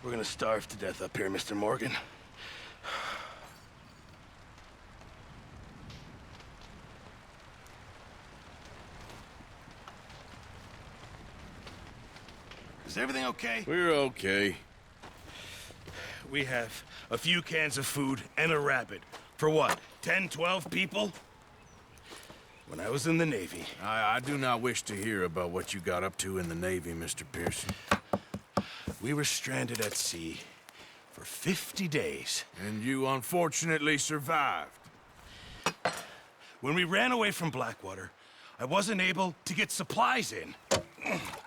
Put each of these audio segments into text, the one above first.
We're gonna starve to death up here, Mr. Morgan. Is everything okay? We're okay. We have a few cans of food and a rabbit. For what, 10, 12 people? When I was in the Navy... I do not wish to hear about what you got up to in the Navy, Mr. Pearson. We were stranded at sea for 50 days. And you unfortunately survived. When we ran away from Blackwater, I wasn't able to get supplies in.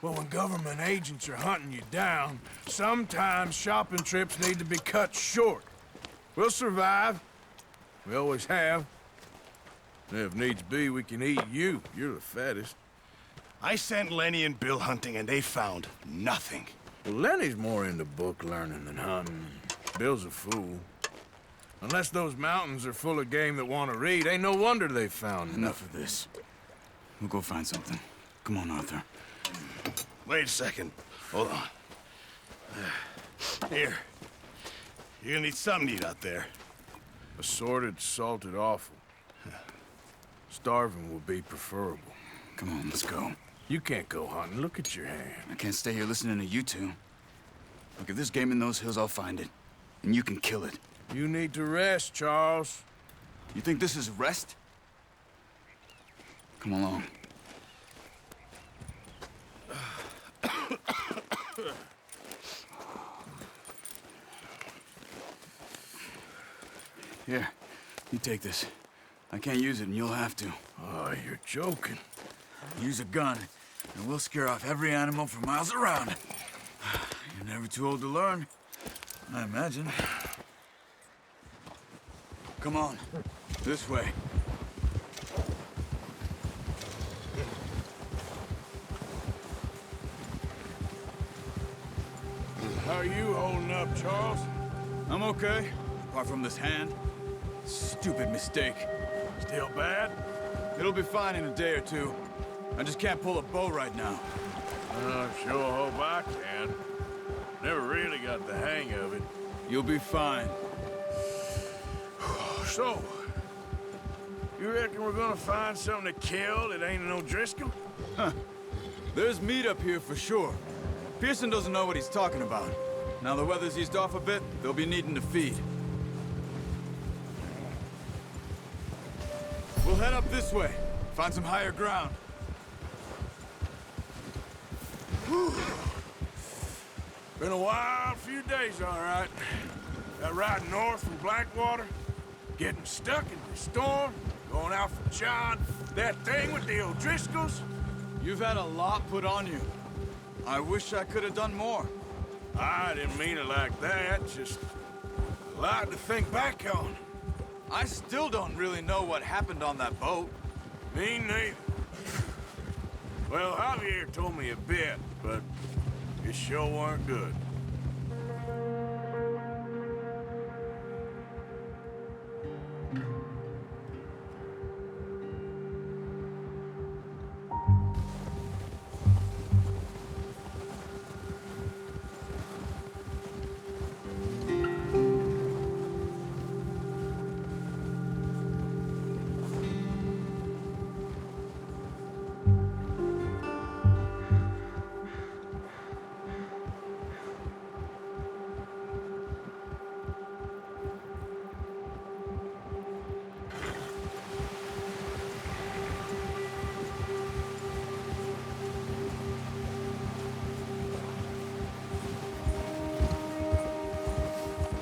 Well, when government agents are hunting you down, sometimes shopping trips need to be cut short. We'll survive. We always have. If needs be, we can eat you. You're the fattest. I sent Lenny and Bill hunting, and they found nothing. Well, Lenny's more into book learning than hunting. Bill's a fool. Unless those mountains are full of game that want to read, ain't no wonder they found Enough of this. We'll go find something. Come on, Arthur. Wait a second. Hold on. Here. You're gonna need something to eat out there. Assorted, salted offal. Starving would be preferable. Come on, let's go. You can't go hunting. Look at your hand. I can't stay here listening to you two. Look, if there's game in those hills, I'll find it. And you can kill it. You need to rest, Charles. You think this is rest? Come along. Here, you take this. I can't use it, and you'll have to. Oh, you're joking. Use a gun, and we'll scare off every animal for miles around. You're never too old to learn, I imagine. Come on, this way. How are you holding up, Charles? I'm okay, apart from this hand. Stupid mistake. Still bad? It'll be fine in a day or two. I just can't pull a bow right now. Sure hope I can. Never really got the hang of it. You'll be fine. So, you reckon we're gonna find something to kill that ain't no Driscoll? Huh. There's meat up here for sure. Pearson doesn't know what he's talking about. Now the weather's eased off a bit, they'll be needing to feed. We'll head up this way. Find some higher ground. Whew. Been a wild few days, all right. That ride north from Blackwater, getting stuck in the storm, going out from John, that thing with the O'Driscolls. You've had a lot put on you. I wish I could have done more. I didn't mean it like that, just a lot to think back on. I still don't really know what happened on that boat. Me neither. Well, Javier told me a bit, but it sure weren't good.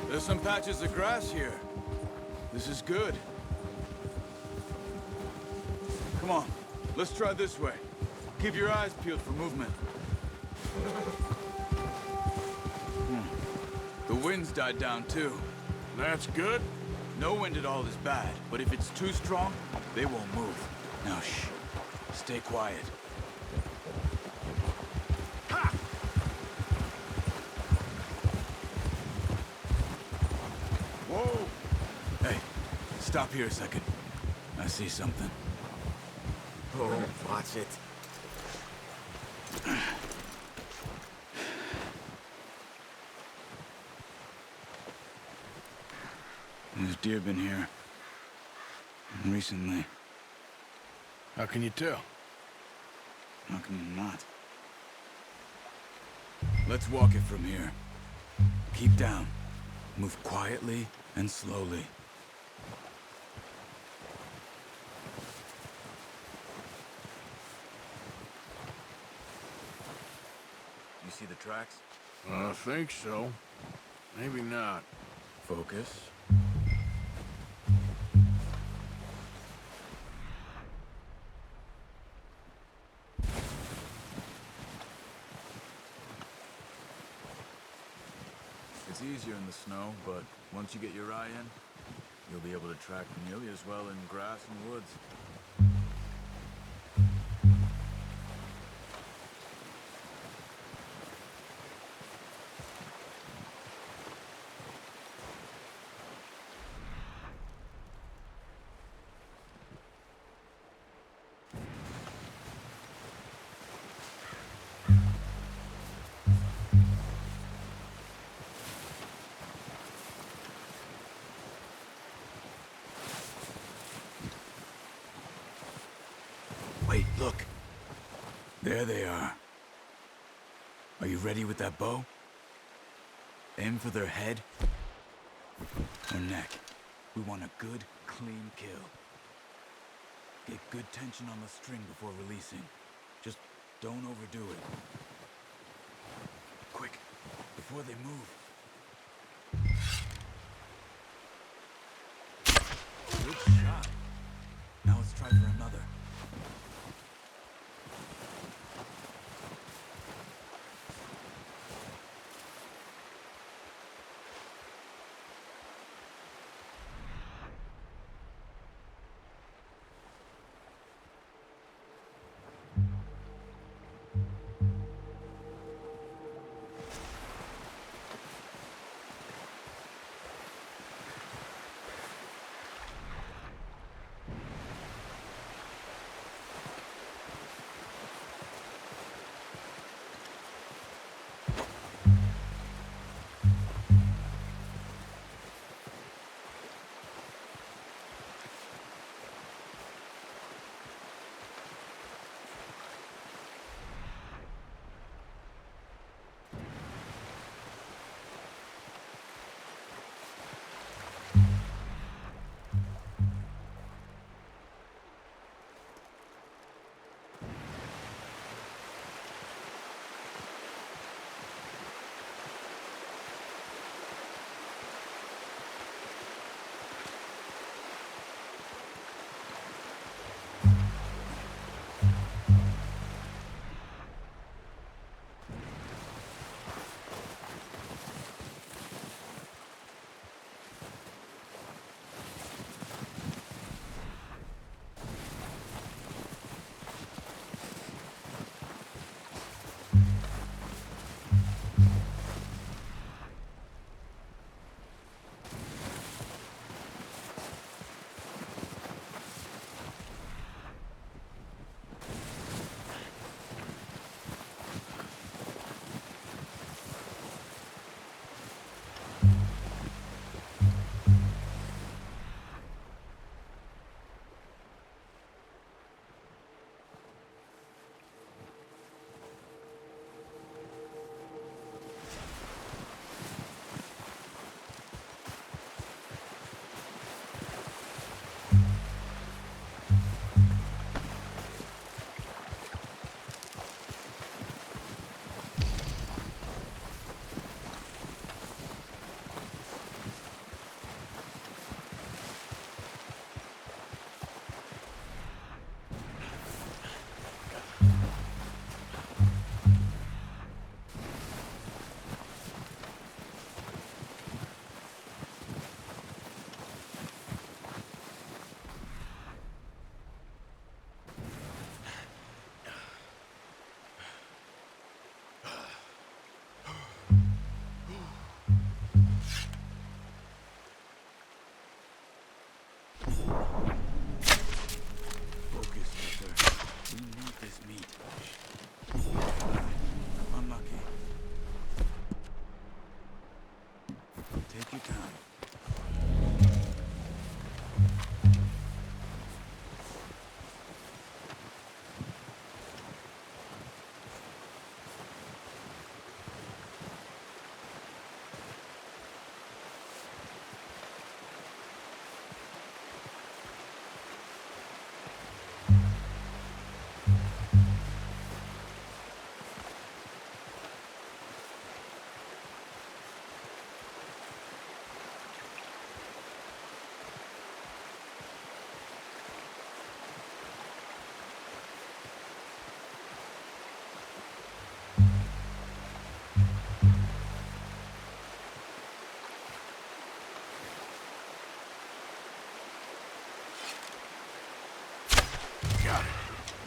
There's some patches of grass here. This is good. Come on, let's try this way. Keep your eyes peeled for movement. The wind's died down too. That's good. No wind at all is bad, but if it's too strong, they won't move. Now shh, stay quiet. Ha! Whoa! Hey, stop here a second. I see something. Oh, watch it. There's deer been here. Recently. How can you tell? How can you not? Let's walk it from here. Keep down. Move quietly and slowly. You see the tracks? I think so. Maybe not. Focus. It's easier in the snow, but once you get your eye in, you'll be able to track nearly as well in grass and woods. Wait, look. There they are. Are you ready with that bow? Aim for their head or neck. We want a good, clean kill. Get good tension on the string before releasing. Just don't overdo it. Quick, before they move. Good shot. Now let's try for another.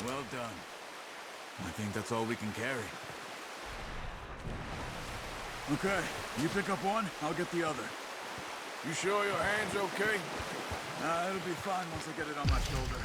Well done. I think that's all we can carry. Okay, you pick up one, I'll get the other. You sure your hand's okay? It'll be fine once I get it on my shoulder.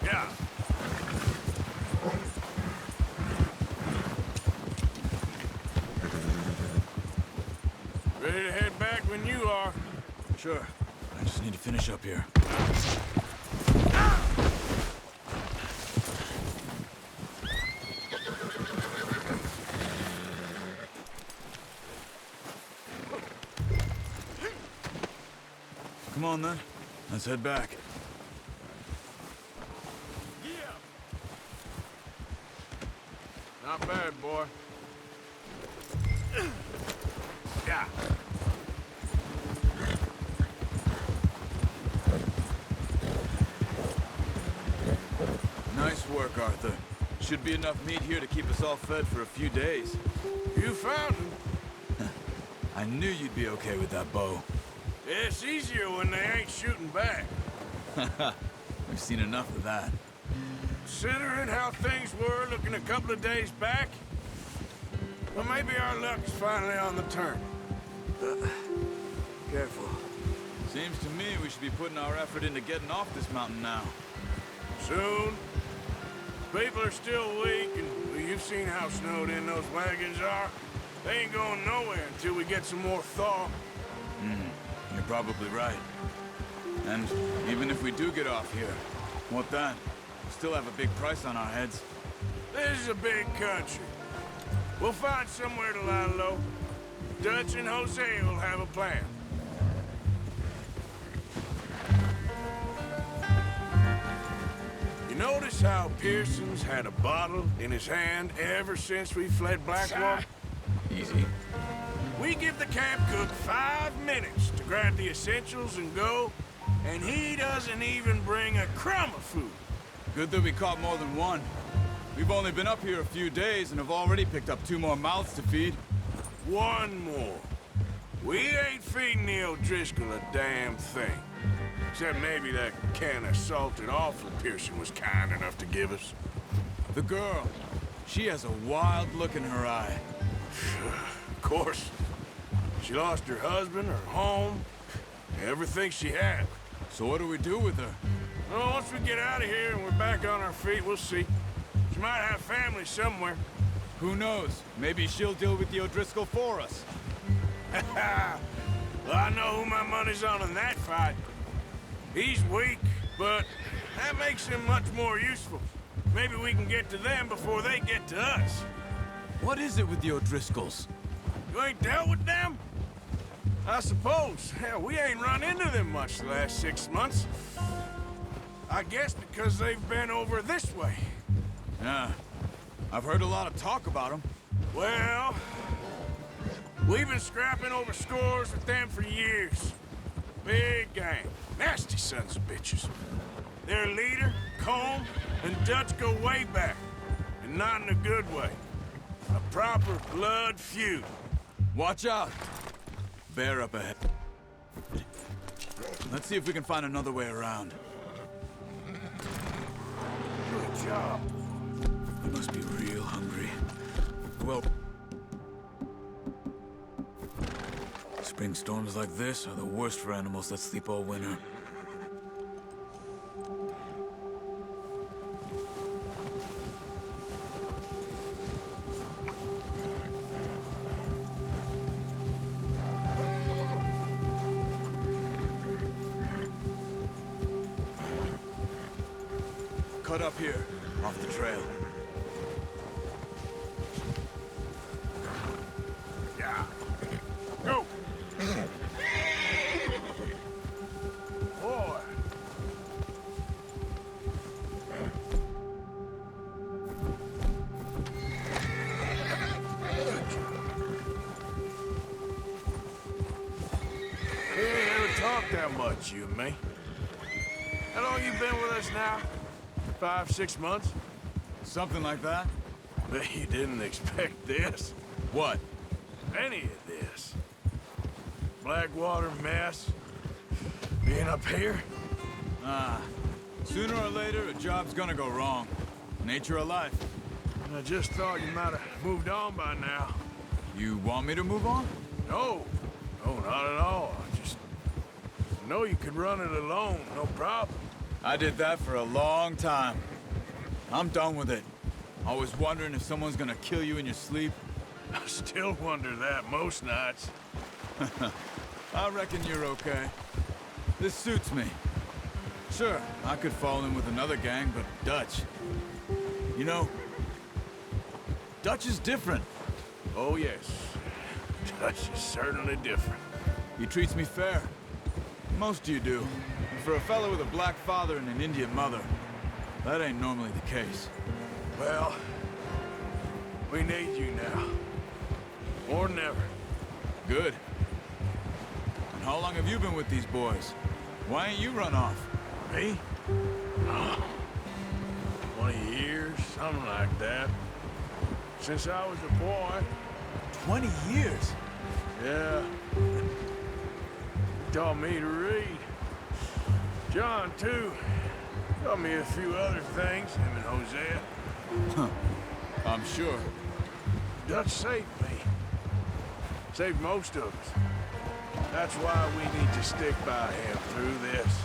Yeah. Ready to head back when you are. Sure. I just need to finish up here. Come on, then. Let's head back. Yeah. Not bad, boy. Yeah. Nice work, Arthur. Should be enough meat here to keep us all fed for a few days. You found him. I knew you'd be okay with that bow. It's easier when they ain't shooting back. We've seen enough of that. Considering how things were looking a couple of days back, well, maybe our luck's finally on the turn. Careful. Seems to me we should be putting our effort into getting off this mountain now. Soon. People are still weak, and well, you've seen how snowed in those wagons are. They ain't going nowhere until we get some more thaw. You're probably right. And even if we do get off here, what then? We still have a big price on our heads. This is a big country. We'll find somewhere to lie low. Dutch and Jose will have a plan. You notice how Pearson's had a bottle in his hand ever since we fled Blackwater? Easy. We give the camp cook 5 minutes to grab the essentials and go, and he doesn't even bring a crumb of food. Good that we caught more than one. We've only been up here a few days and have already picked up 2 more mouths to feed. One more. We ain't feeding the O'Driscoll a damn thing. Except maybe that can of salted offal Pearson was kind enough to give us. The girl. She has a wild look in her eye. Of course. She lost her husband, her home, everything she had. So what do we do with her? Well, once we get out of here and we're back on our feet, we'll see. She might have family somewhere. Who knows? Maybe she'll deal with the O'Driscoll for us. Well, I know who my money's on in that fight. He's weak, but that makes him much more useful. Maybe we can get to them before they get to us. What is it with the O'Driscolls? You ain't dealt with them? I suppose. Hell, we ain't run into them much the last 6 months. I guess because they've been over this way. Yeah. I've heard a lot of talk about them. Well, we've been scrapping over scores with them for years. Big gang. Nasty sons of bitches. Their leader, Combe, and Dutch go way back. And not in a good way. A proper blood feud. Watch out! Bear up ahead. Let's see if we can find another way around. Good job. They must be real hungry. Well... Spring storms like this are the worst for animals that sleep all winter. cut up here, off the trail. Yeah. Go! Boy. We ain't ever talked that much, you and me. How long you been with us now? 5, 6 months? Something like that? Bet you didn't expect this. What? Any of this. Blackwater mess. Being up here. Sooner or later, a job's gonna go wrong. Nature of life. I just thought you might have moved on by now. You want me to move on? No. No, not at all. I just know you could run it alone, no problem. I did that for a long time. I'm done with it. Always wondering if someone's gonna kill you in your sleep. I still wonder that most nights. I reckon you're okay. This suits me. Sure, I could fall in with another gang, but Dutch... You know, Dutch is different. Oh, yes. Dutch is certainly different. He treats me fair. Most of you do. And for a fellow with a black father and an Indian mother, that ain't normally the case. Well, we need you now. More than ever. Good. And how long have you been with these boys? Why ain't you run off? Me? Oh, 20 years, something like that. Since I was a boy. 20 years? Yeah. He taught me to read. John, too. Taught me a few other things, him and Hosea. Huh. I'm sure. Dutch saved me. Saved most of us. That's why we need to stick by him through this.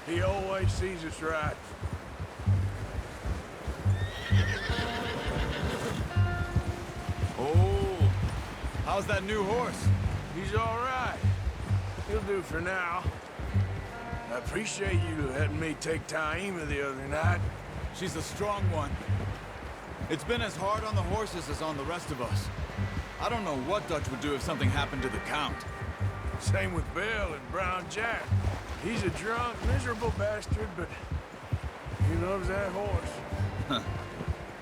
He always sees us right. Oh, how's that new horse? He's all right. He'll do for now. I appreciate you letting me take Taima the other night. She's a strong one. It's been as hard on the horses as on the rest of us. I don't know what Dutch would do if something happened to the Count. Same with Bill and Brown Jack. He's a drunk, miserable bastard, but he loves that horse.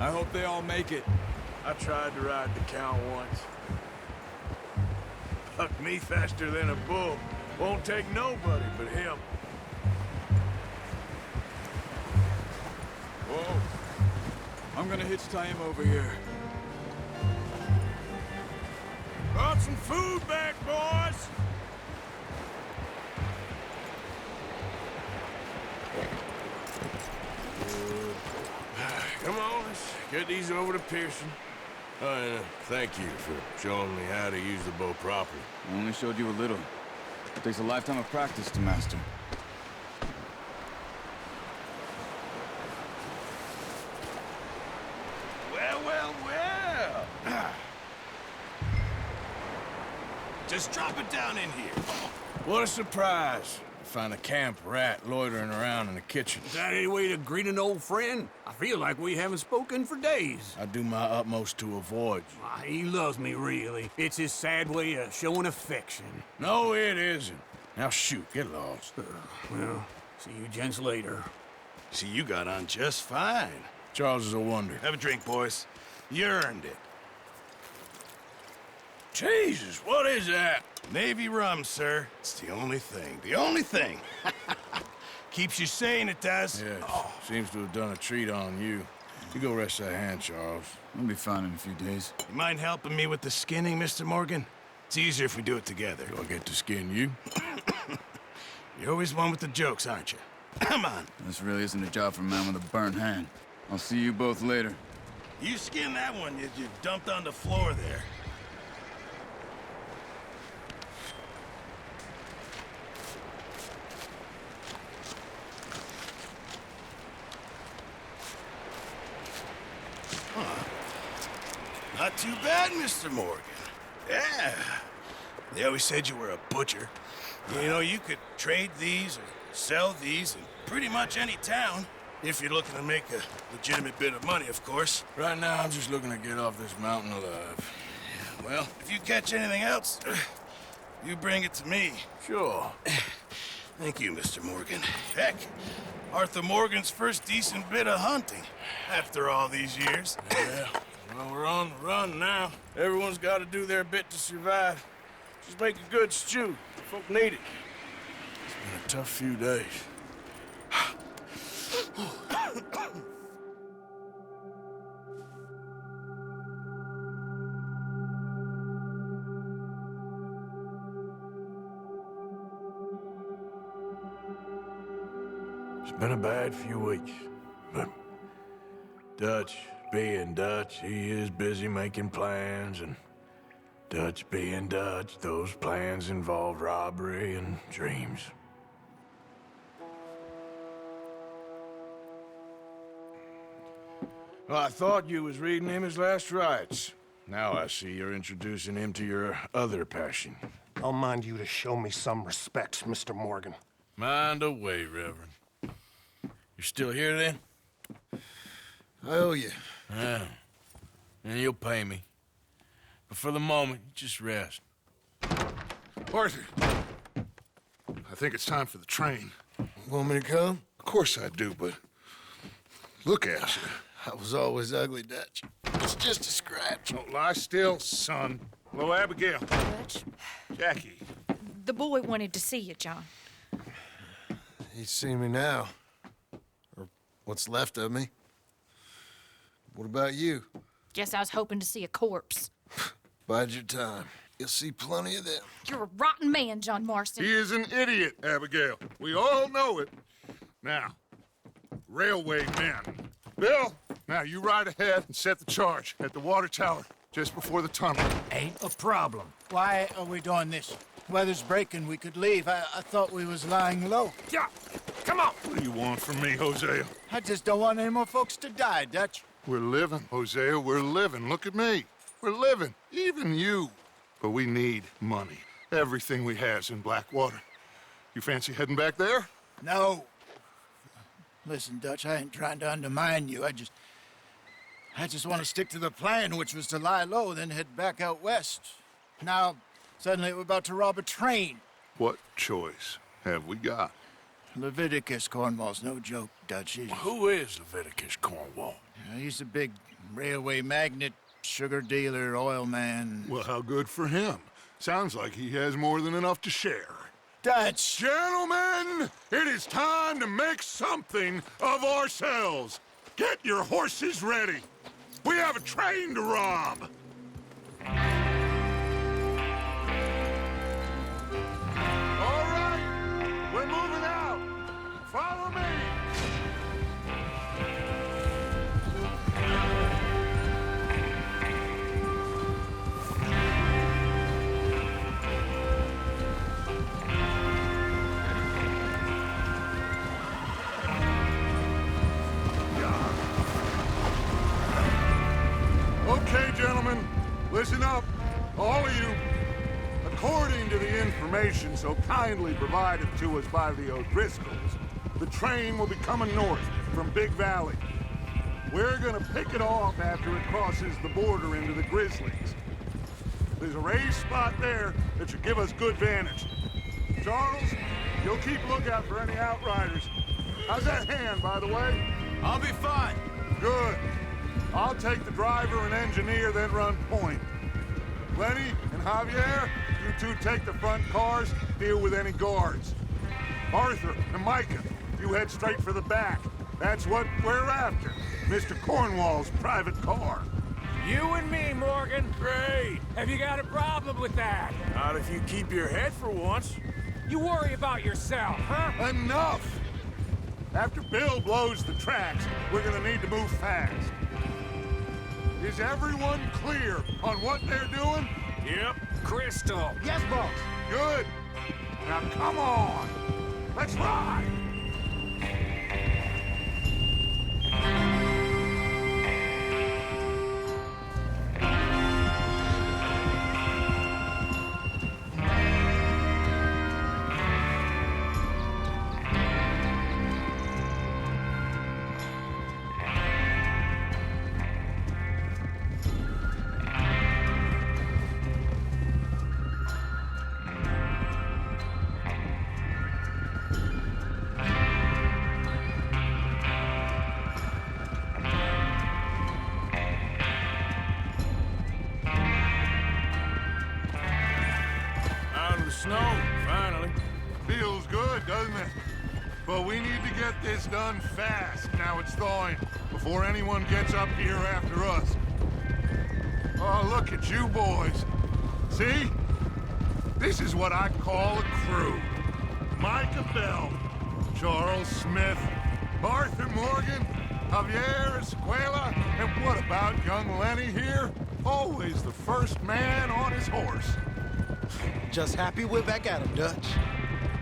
I hope they all make it. I tried to ride the Count once. Bucked me faster than a bull. Won't take nobody but him. Whoa. I'm gonna hitch tie him over here. Brought some food back, boys! Come on, let's get these over to Pearson. And thank you for showing me how to use the bow properly. I only showed you a little. It takes a lifetime of practice to master. Well, well, well. Just drop it down in here. What a surprise. Find a camp rat loitering around in the kitchen. Is that any way to greet an old friend? I feel like we haven't spoken for days. I do my utmost to avoid you. Ah, he loves me, really. It's his sad way of showing affection. No, it isn't. Now shoot, get lost. Well, see you gents later. See, you got on just fine. Charles is a wonder. Have a drink, boys. You earned it. Jesus, what is that? Navy rum, sir. It's the only thing. The only thing. Keeps you sane, it does. Yes, seems to have done a treat on you. You go rest that hand, Charles. I'll be fine in a few days. You mind helping me with the skinning, Mr. Morgan? It's easier if we do it together. Do I get to skin you? You're always one with the jokes, aren't you? Come on. This really isn't a job for a man with a burnt hand. I'll see you both later. You skin that one you dumped on the floor there. Not too bad, Mr. Morgan. Yeah. They always said you were a butcher. You know, you could trade these or sell these in pretty much any town. If you're looking to make a legitimate bit of money, of course. Right now, I'm just looking to get off this mountain alive. Well, if you catch anything else, you bring it to me. Sure. Thank you, Mr. Morgan. Heck, Arthur Morgan's first decent bit of hunting after all these years. Yeah, well, we're on the run now. Everyone's got to do their bit to survive. Just make a good stew. Folk need it. It's been a tough few days. It's been a bad few weeks, but Dutch being Dutch, he is busy making plans, and Dutch being Dutch, those plans involve robbery and dreams. Well, I thought you was reading him his last rites. Now I see you're introducing him to your other passion. I'll mind you to show me some respect, Mr. Morgan. Mind away, Reverend. You're still here, then? I owe you. Yeah. And you'll pay me. But for the moment, just rest. Arthur, I think it's time for the train. Want me to come? Of course I do, but look at you. I was always ugly, Dutch. It's just a scratch. Don't lie still, son. Hello, Abigail. Dutch, Jackie. the boy wanted to see you, John. He's seen me now. Or what's left of me. What about you? Guess I was hoping to see a corpse. Bide your time. You'll see plenty of them. You're a rotten man, John Marston. He is an idiot, Abigail. We all know it. Now, railway men. Bill, now you ride ahead and set the charge at the water tower just before the tunnel. Ain't a problem. Why are we doing this? Weather's breaking. We could leave. I thought we was lying low. Yeah, come on. What do you want from me, Hosea? I just don't want any more folks to die, Dutch. We're living, Hosea. We're living. Look at me. We're living. Even you. But we need money. Everything we has in Blackwater. You fancy heading back there? No. Listen, Dutch, I ain't trying to undermine you. I just want to stick to the plan, which was to lie low, then head back out west. Now, suddenly we're about to rob a train. What choice have we got? Leviticus Cornwall's no joke, Dutch. Who is Leviticus Cornwall? He's a big railway magnate, sugar dealer, oil man. Well, how good for him. Sounds like he has more than enough to share. Dutch! Gentlemen, it is time to make something of ourselves. Get your horses ready. We have a train to rob. All right, we're moving out. Follow me. Okay, gentlemen, listen up, all of you. According to the information so kindly provided to us by the O'Driscolls, the train will be coming north from Big Valley. We're gonna pick it off after it crosses the border into the Grizzlies. There's a raised spot there that should give us good vantage. Charles, you'll keep lookout for any outriders. How's that hand, by the way? I'll be fine. Good. I'll take the driver and engineer, then run point. Lenny and Javier, you two take the front cars, deal with any guards. Arthur and Micah, you head straight for the back. That's what we're after. Mr. Cornwall's private car. You and me, Morgan. Great. Have you got a problem with that? Not if you keep your head for once. You worry about yourself, huh? Enough! After Bill blows the tracks, we're gonna need to move fast. Is everyone clear on what they're doing? Yep. Crystal. Yes, boss. Good. Now come on. Let's ride. get this done fast. Now it's thawing, before anyone gets up here after us. Oh, look at you boys. See? This is what I call a crew. Micah Bell, Charles Smith, Arthur Morgan, Javier Escuela, and what about young Lenny here? Always the first man on his horse. Just happy we're back at him, Dutch.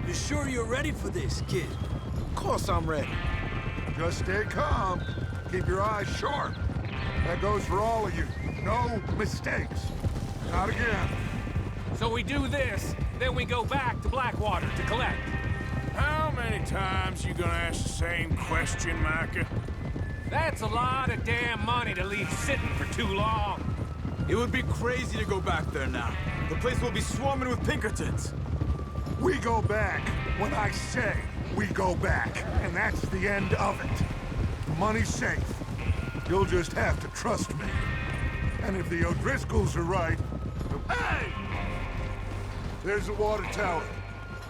You sure you're ready for this, kid? Of course I'm ready. Just stay calm. Keep your eyes sharp. That goes for all of you. No mistakes. Not again. So we do this, then we go back to Blackwater to collect. How many times you gonna ask the same question, Micah? That's a lot of damn money to leave sitting for too long. It would be crazy to go back there now. The place will be swarming with Pinkertons. We go back when I say we go back, and that's the end of it. The money's safe. You'll just have to trust me. And if the O'Driscolls are right... Hey! There's the water tower.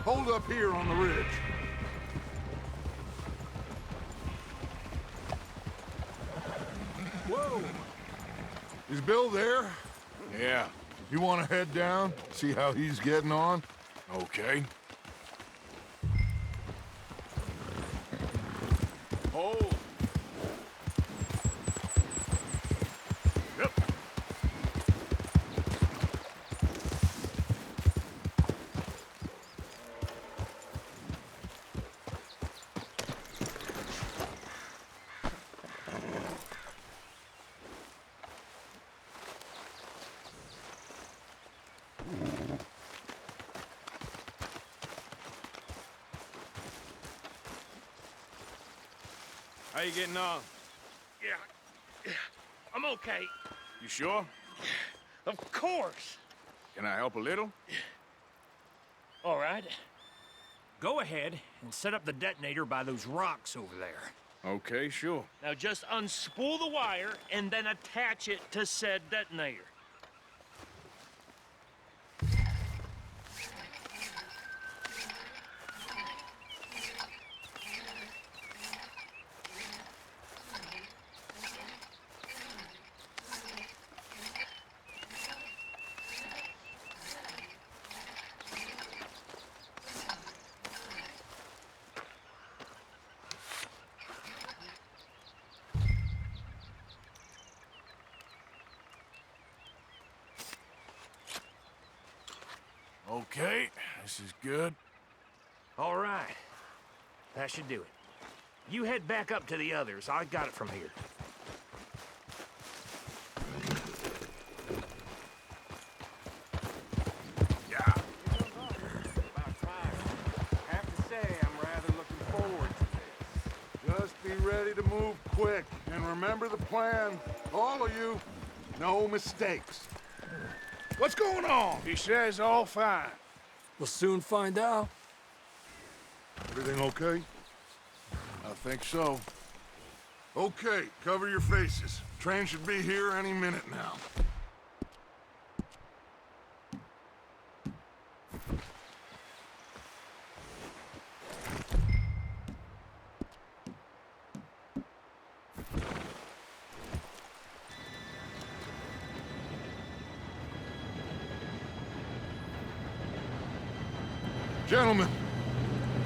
Hold up here on the ridge. Whoa! Is Bill there? Yeah. You want to head down, see how he's getting on? Okay. Hold. Yep. How you getting on? Yeah, I'm okay. You sure? Of course. Can I help a little? All right. Go ahead and set up the detonator by those rocks over there. Okay, sure. Now just unspool the wire and then attach it to said detonator. Okay, this is good. All right. That should do it. You head back up to the others. I got it from here. Yeah. About time. I have to say, I'm rather looking forward to this. Just be ready to move quick. And remember the plan. All of you, no mistakes. What's going on? He says all fine. We'll soon find out. Everything okay? I think so. Okay, cover your faces. Train should be here any minute now. Gentlemen,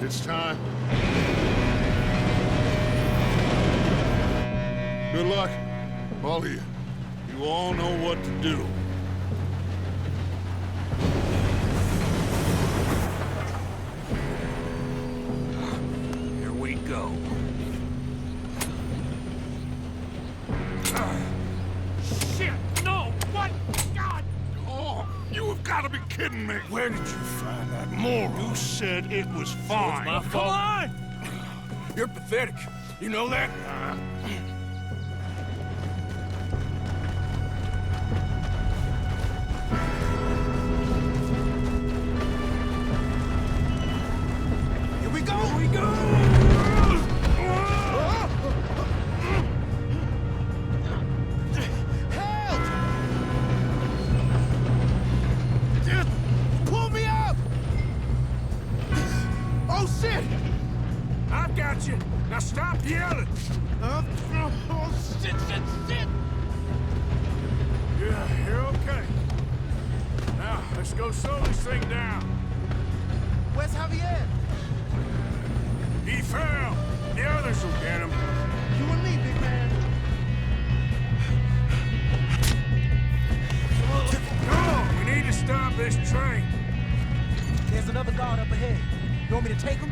it's time. Good luck, all of you. You all know what to do. Here we go. Shit! No! What? God! Oh, you have got to be kidding me. Where did you find that moron? You said it was fine. my fault. Come on! You're pathetic. You know that? Here we go! Here we go! Help! Just pull me up! Oh, shit! I've got you. go slow this thing down. Where's Javier? He fell. The others will get him. You and me, big man. Come on, we need to stop this train. There's another guard up ahead. You want me to take him?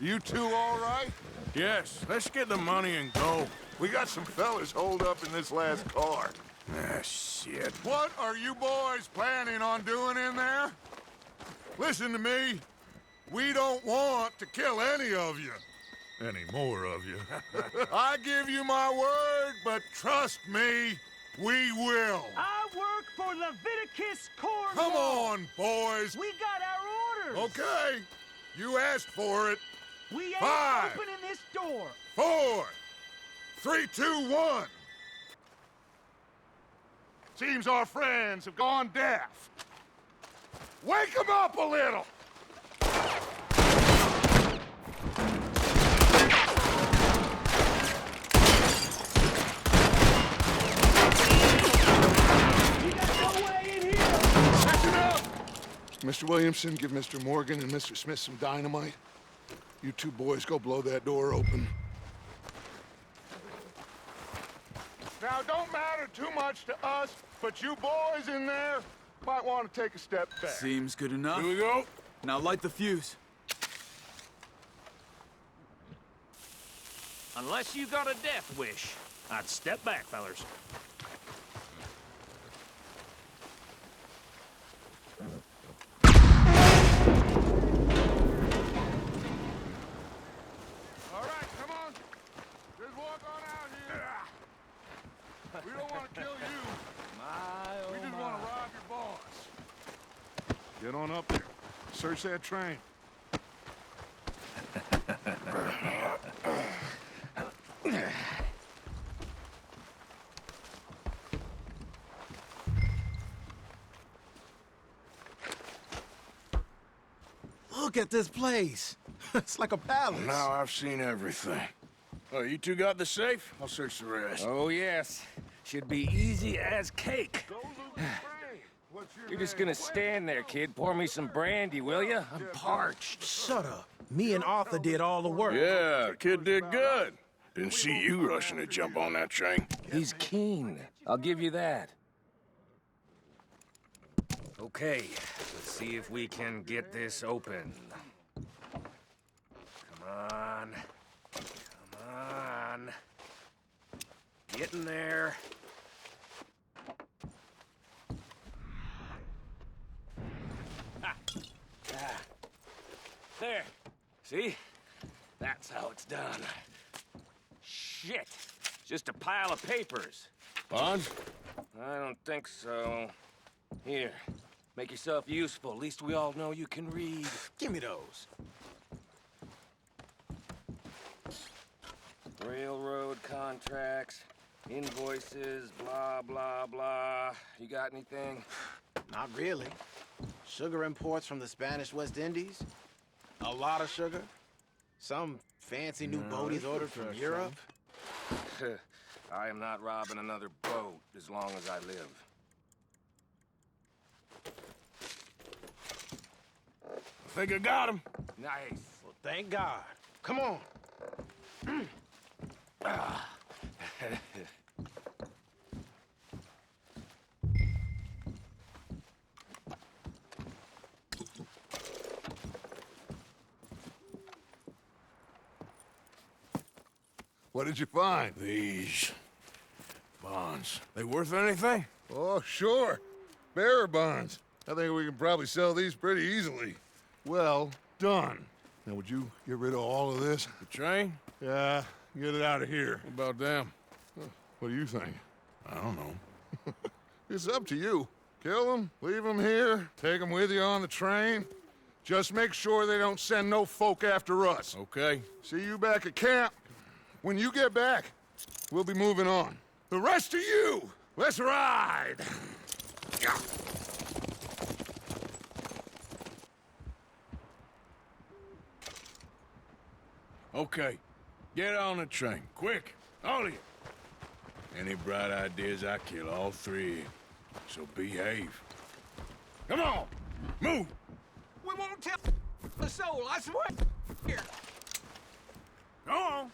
You two all right? Yes, let's get the money and go. We got some fellas holed up in this last car. Ah, shit. What are you boys planning on doing in there? Listen to me. We don't want to kill any of you. Any more of you. I give you my word, but trust me, we will. I work for Leviticus Corps. Come on, boys. We got our orders. Okay. You asked for it. We ain't 5, opening this door. 4, 3, 2, 1. Seems our friends have gone deaf. Wake them up a little. You got no way in here. Listen up. Mr. Williamson, give Mr. Morgan and Mr. Smith some dynamite. You two boys go blow that door open. Now, don't matter too much to us, but you boys in there might want to take a step back. Seems good enough. Here we go. Now light the fuse. Unless you got a death wish, I'd step back, fellers. All right, come on. Just walk on out here. We don't want to kill you. We just want to rob your boss. Get on up there. Search that train. Look at this place. It's like a palace. Now I've seen everything. Oh, you two got the safe? I'll search the rest. Oh, yes. Should be easy as cake. You're just gonna stand there, kid. Pour me some brandy, will you? I'm parched. Shut up. Me and Arthur did all the work. Yeah, kid did good. Didn't see you rushing to jump on that train. He's keen. I'll give you that. Okay, let's see if we can get this open. Come on. Come on. Get in there. There. See? That's how it's done. Shit. Just a pile of papers. Bonds? I don't think so. Here. Make yourself useful. At least we all know you can read. Give me those. Railroad contracts, invoices, blah, blah, blah. You got anything? Not really. Sugar imports from the Spanish West Indies. A lot of sugar. Some fancy new boat he's ordered from Europe. I am not robbing another boat as long as I live. I think I got him. Nice. Well, thank God. Come on. What did you find? These bonds. They worth anything? Oh, sure. Bearer bonds. I think we can probably sell these pretty easily. Well done. Now, would you get rid of all of this? The train? Yeah, get it out of here. What about them? What do you think? I don't know. It's up to you. Kill them, leave them here, take them with you on the train. Just make sure they don't send no folk after us. Okay. See you back at camp. When you get back, we'll be moving on. The rest of you, let's ride! Okay. Get on the train. Quick. All of you. Any bright ideas, I kill all three. So behave. Come on! Move! We won't tell a soul, I swear. Here. Go on!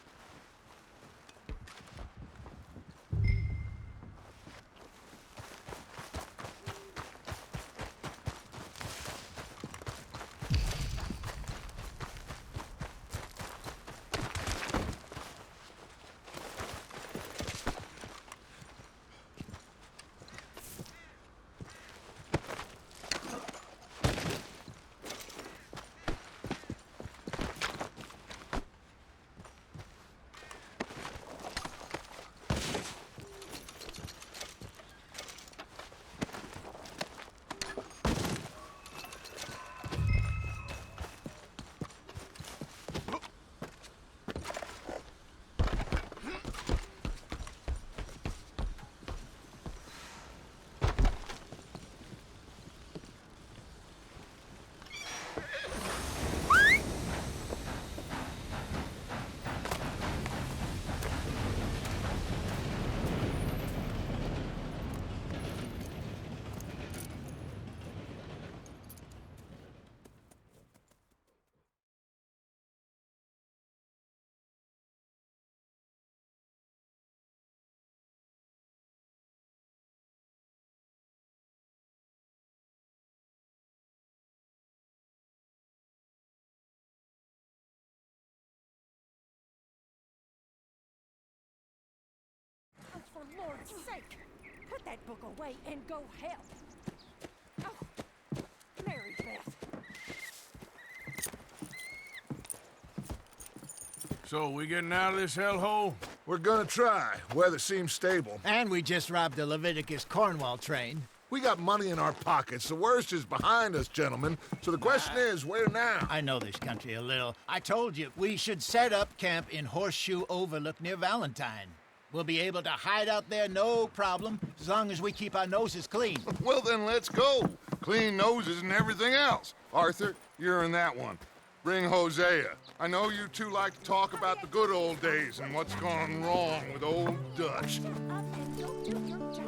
for Lord's sake! Put that book away and go help. Oh, Mary Beth. So, we getting out of this hellhole? We're gonna try. Weather seems stable. And we just robbed a Leviticus Cornwall train. We got money in our pockets. The worst is behind us, gentlemen. So the question is, where now? I know this country a little. I told you, we should set up camp in Horseshoe Overlook near Valentine. We'll be able to hide out there, no problem, as long as we keep our noses clean. Well, then let's go. Clean noses and everything else. Arthur, you're in that one. Bring Hosea. I know you two like to talk about the good old days and what's gone wrong with old Dutch. Don't do your job.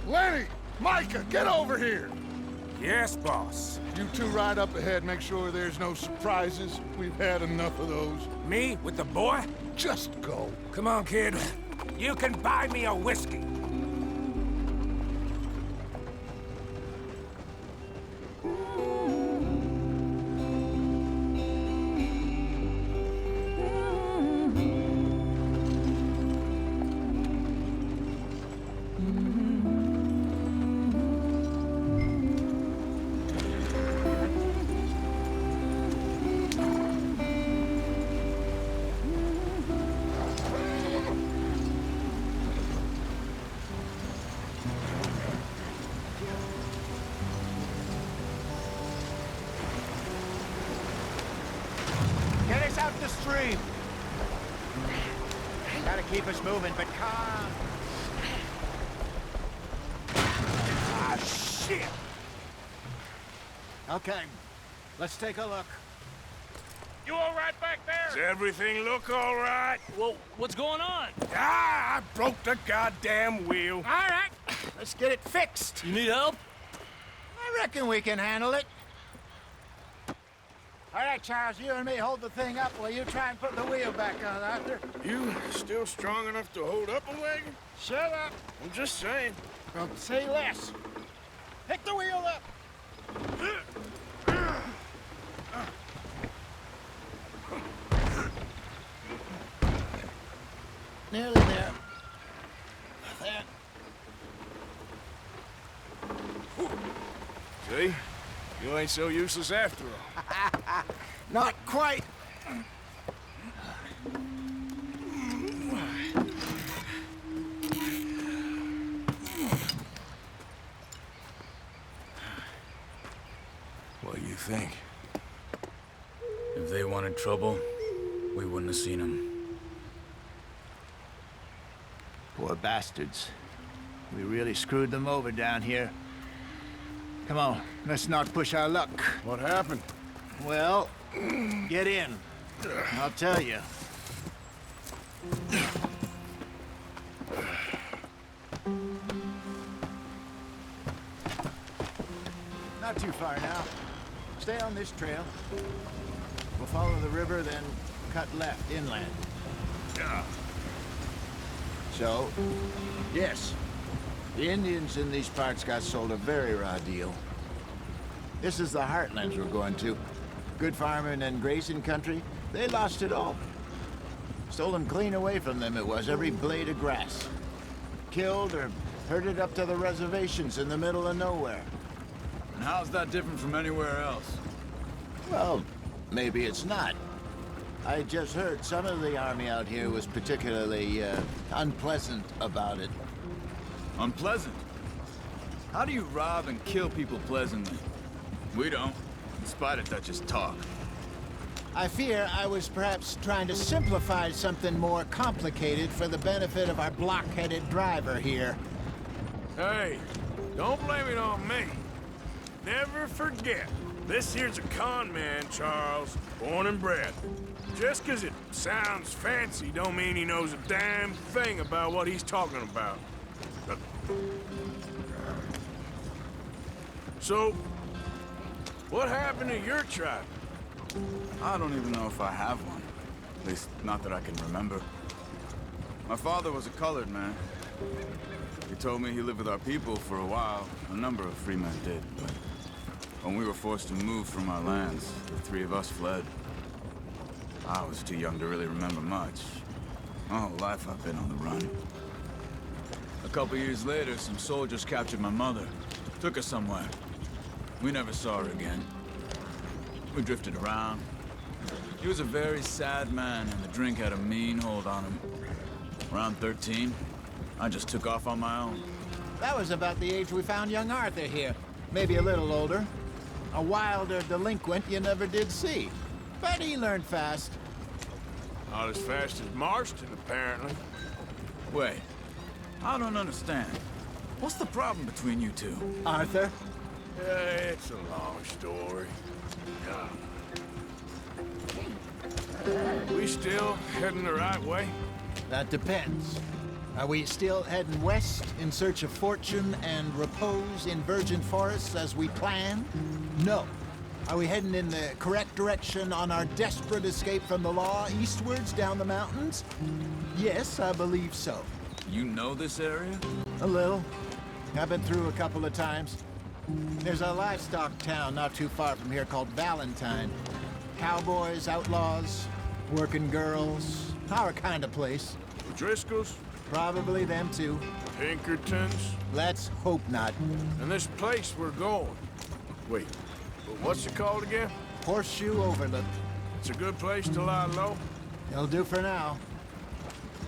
Lenny! Micah, get over here! Yes, boss. You two ride up ahead, make sure there's no surprises. We've had enough of those. Me with the boy? Just go. Come on, kid. You can buy me a whiskey. Get us out the stream. Gotta keep us moving, but calm. Ah, shit! Okay, let's take a look. You all right back there? Does everything look all right? Well, what's going on? Ah, I broke the goddamn wheel. All right, let's get it fixed. You need help? I reckon we can handle it. All right, Charles, you and me hold the thing up while you try and put the wheel back on, Arthur. You still strong enough to hold up a wagon? Shut up. I'm just saying. Well, say less. Pick the wheel up. Nearly there. There. See? You ain't so useless after all. Not quite. What do you think? If they wanted trouble, we wouldn't have seen them. Poor bastards. We really screwed them over down here. Come on, let's not push our luck. What happened? Well, get in. I'll tell you. Not too far now. Stay on this trail. We'll follow the river, then cut left inland. Yeah. So, yes, the Indians in these parts got sold a very raw deal. This is the heartlands we're going to. Good farming and grazing country, they lost it all. Stolen clean away from them it was, every blade of grass. Killed or herded up to the reservations in the middle of nowhere. And how's that different from anywhere else? Well, maybe it's not. I just heard some of the army out here was particularly unpleasant about it. Unpleasant? How do you rob and kill people pleasantly? We don't, in spite of Dutch's talk. I fear I was perhaps trying to simplify something more complicated for the benefit of our block-headed driver here. Hey, don't blame it on me. Never forget, this here's a con man, Charles, born and bred. Just 'cause it sounds fancy don't mean he knows a damn thing about what he's talking about. So, what happened to your tribe? I don't even know if I have one. At least, not that I can remember. My father was a colored man. He told me he lived with our people for a while. A number of free men did, but when we were forced to move from our lands, the three of us fled. I was too young to really remember much. My whole life I've been on the run. A couple years later, some soldiers captured my mother. Took her somewhere. We never saw her again. We drifted around. He was a very sad man, and the drink had a mean hold on him. Around 13, I just took off on my own. That was about the age we found young Arthur here. Maybe a little older. A wilder delinquent you never did see. But he learned fast. Not as fast as Marston, apparently. Wait, I don't understand. What's the problem between you two? Arthur? It's a long story. We still heading the right way? That depends. Are we still heading west in search of fortune and repose in virgin forests as we planned? No. Are we heading in the correct direction on our desperate escape from the law eastwards down the mountains? Yes, I believe so. You know this area? A little. I've been through a couple of times. There's a livestock town not too far from here called Valentine. Cowboys, outlaws, working girls, our kind of place. The Driscolls? Probably them too. Pinkertons? Let's hope not. And this place we're going. Wait, what's it called again? Horseshoe Overlook. It's a good place to lie low? It'll do for now.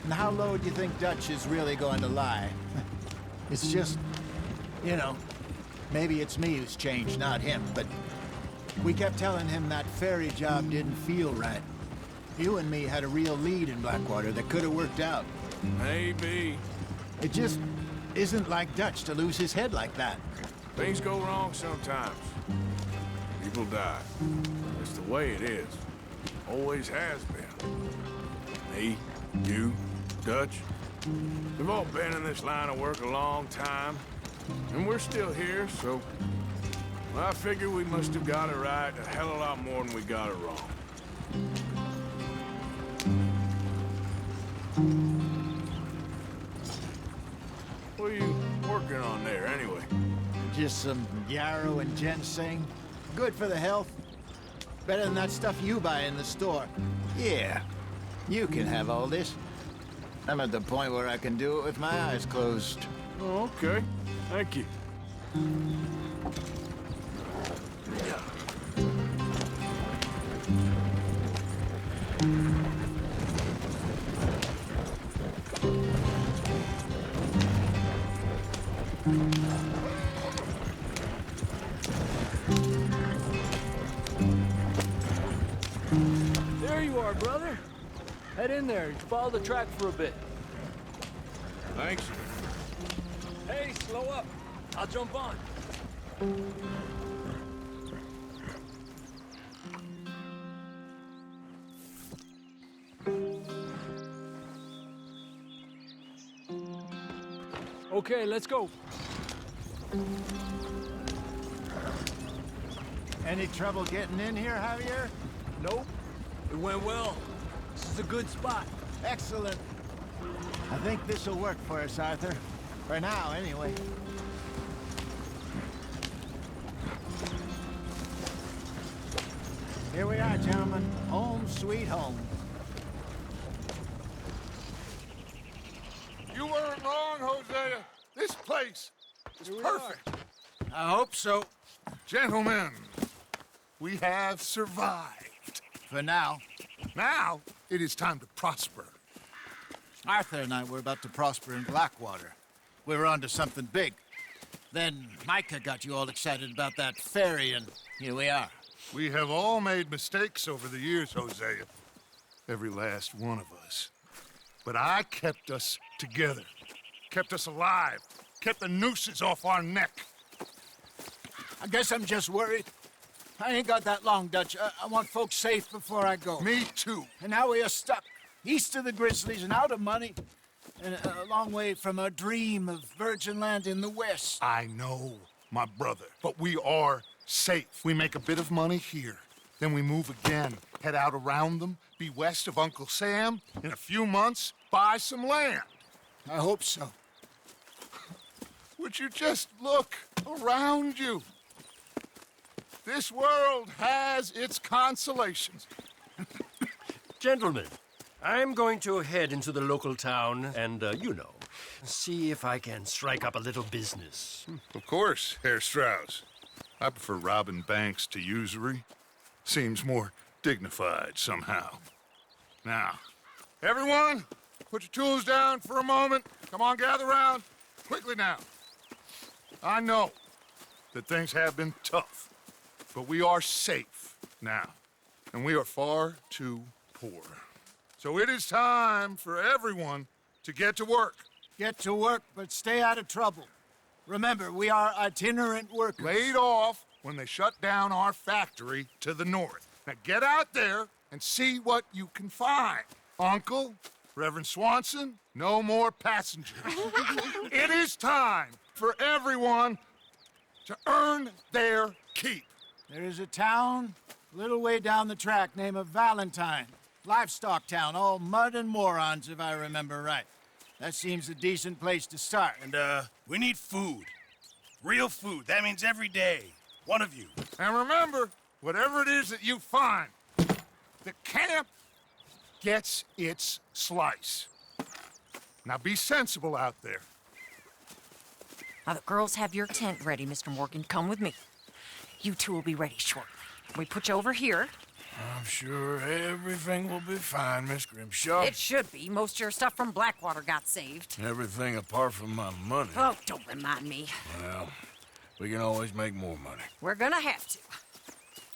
And how low do you think Dutch is really going to lie? It's just, you know, maybe it's me who's changed, not him, but we kept telling him that ferry job didn't feel right. You and me had a real lead in Blackwater that could have worked out. Maybe. It just isn't like Dutch to lose his head like that. Things go wrong sometimes. People die. That's the way it is. Always has been. Me, you, Dutch. We've all been in this line of work a long time. And we're still here, so... well, I figure we must have got it right a hell of a lot more than we got it wrong. What are you working on there, anyway? Just some yarrow and ginseng. Good for the health. Better than that stuff you buy in the store. Yeah, you can have all this. I'm at the point where I can do it with my eyes closed. Oh, okay. Thank you. There you are, brother. Head in there. Follow the track for a bit. Thanks. Hey, slow up. I'll jump on. Okay, let's go. Any trouble getting in here, Javier? Nope. It went well. This is a good spot. Excellent. I think this'll work for us, Arthur. For now, anyway. Here we are, gentlemen. Home sweet home. You weren't wrong, Hosea. This place is perfect. I hope so. Gentlemen, we have survived. For now. Now, it is time to prosper. Arthur and I were about to prosper in Blackwater. We were onto something big. Then Micah got you all excited about that ferry, and here we are. We have all made mistakes over the years, Hosea. Every last one of us. But I kept us together. Kept us alive. Kept the nooses off our neck. I guess I'm just worried. I ain't got that long, Dutch. I want folks safe before I go. Me too. And now we are stuck, east of the Grizzlies and out of money, and a long way from our dream of virgin land in the west. I know, my brother, but we are safe. We make a bit of money here, then we move again, head out around them, be west of Uncle Sam, in a few months, buy some land. I hope so. Would you just look around you? This world has its consolations. Gentlemen, I'm going to head into the local town and, see if I can strike up a little business. Of course, Herr Strauss. I prefer robbing banks to usury. Seems more dignified somehow. Now, everyone, put your tools down for a moment. Come on, gather round. Quickly now. I know that things have been tough, but we are safe now, and we are far too poor. So it is time for everyone to get to work. Get to work, but stay out of trouble. Remember, we are itinerant workers. Laid off when they shut down our factory to the north. Now get out there and see what you can find. Uncle, Reverend Swanson, no more passengers. It is time for everyone to earn their keep. There is a town a little way down the track named Valentine. Livestock town, all mud and morons, if I remember right. That seems a decent place to start. And, we need food. Real food. That means every day. One of you. And remember, whatever it is that you find, the camp gets its slice. Now be sensible out there. Now the girls have your tent ready, Mr. Morgan. Come with me. You two will be ready shortly. We put you over here. I'm sure everything will be fine, Miss Grimshaw. It should be. Most of your stuff from Blackwater got saved. Everything apart from my money. Oh, don't remind me. Well, we can always make more money. We're gonna have to.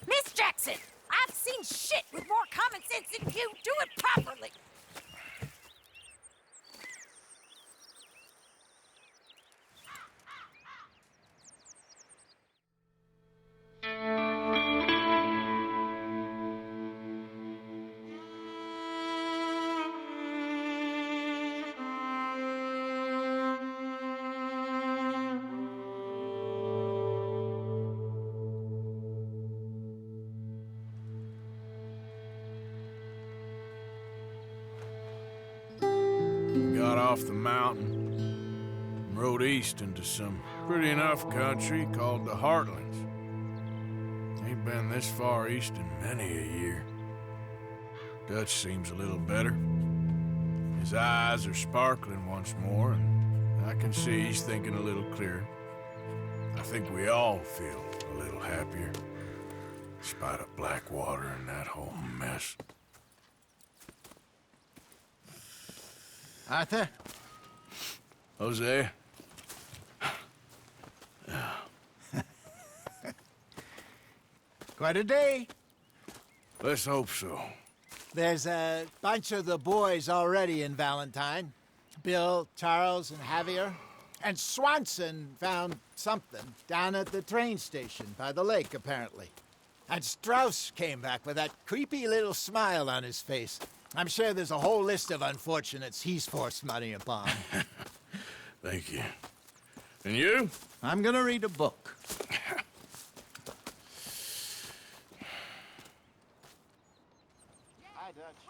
Miss Jackson, I've seen shit with more common sense than you. Do it properly. Got off the mountain and rode east into some pretty enough country called the Heartlands. Ain't been this far east in many a year. Dutch seems a little better. His eyes are sparkling once more, and I can see he's thinking a little clearer. I think we all feel a little happier, in spite of Blackwater and that whole mess. Arthur? Jose? Quite a day. Let's hope so. There's a bunch of the boys already in Valentine. Bill, Charles, and Javier. And Swanson found something down at the train station by the lake, apparently. And Strauss came back with that creepy little smile on his face. I'm sure there's a whole list of unfortunates he's forced money upon. Thank you. And you? I'm gonna read a book. Hi, Dutch.